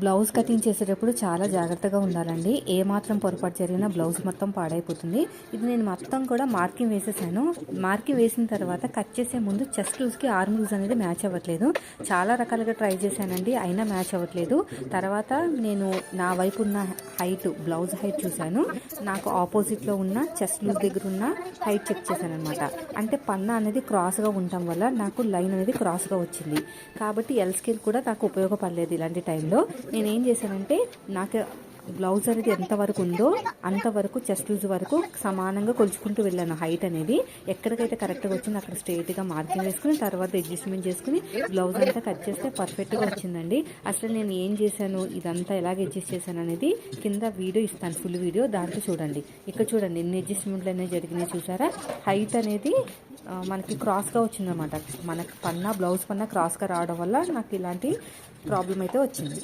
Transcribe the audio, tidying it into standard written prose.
Blouse cutting చేసేటప్పుడు చాలా జాగ్రత్తగా ఉండాలండి. ఏ మాత్రం పొరపాటు జరిగినా బ్లౌజ్ మొత్తం పాడైపోతుంది. ఇది నేను మొత్తం కూడా మార్కింగ్ వేసేసాను. మార్కింగ్ వేసిన తర్వాత కట్ చేసే ముందు చెస్ట్ లూజ్కి ఆర్మ్ లూజ్ అనేది మ్యాచ్ అవ్వట్లేదు. చాలా రకాలుగా ట్రై చేశానండి, అయినా మ్యాచ్ అవ్వట్లేదు. తర్వాత నేను నా వైపు ఉన్న హైట్, బ్లౌజ్ హైట్ చూశాను. నాకు ఆపోజిట్లో ఉన్న చెస్ట్ లూజ్ దగ్గర ఉన్న హైట్ చెక్ చేశాను అనమాట. అంటే పన్నా అనేది క్రాస్గా ఉండటం వల్ల నాకు లైన్ అనేది క్రాస్గా వచ్చింది. కాబట్టి ఎల్ స్కేల్ కూడా నాకు ఉపయోగపడలేదు. ఇలాంటి టైంలో నేనేం చేశానంటే, నాకు బ్లౌజ్ అనేది ఎంతవరకు ఉందో అంతవరకు చెస్ట్ లూజ్ వరకు సమానంగా కొలుచుకుంటూ వెళ్ళాను. హైట్ అనేది ఎక్కడికైతే కరెక్ట్గా వచ్చిందో అక్కడ స్ట్రైట్గా మార్కింగ్ వేసుకుని తర్వాత అడ్జస్ట్మెంట్ చేసుకుని బ్లౌజ్ అంతా కట్ చేస్తే పర్ఫెక్ట్గా వచ్చిందండి. అసలు నేను ఏం చేశాను, ఇదంతా ఎలాగ అడ్జస్ట్ చేశాను అనేది కింద వీడియో ఇస్తాను, ఫుల్ వీడియో, దాంట్లో చూడండి. ఇక్కడ చూడండి ఎన్ని అడ్జస్ట్మెంట్లు అనేవి జరిగినాయి చూసారా. హైట్ అనేది మనకి క్రాస్గా వచ్చిందన్నమాట. మనకి బ్లౌజ్ పన్నా క్రాస్గా రావడం వల్ల నాకు ఇలాంటి ప్రాబ్లం అయితే వచ్చింది.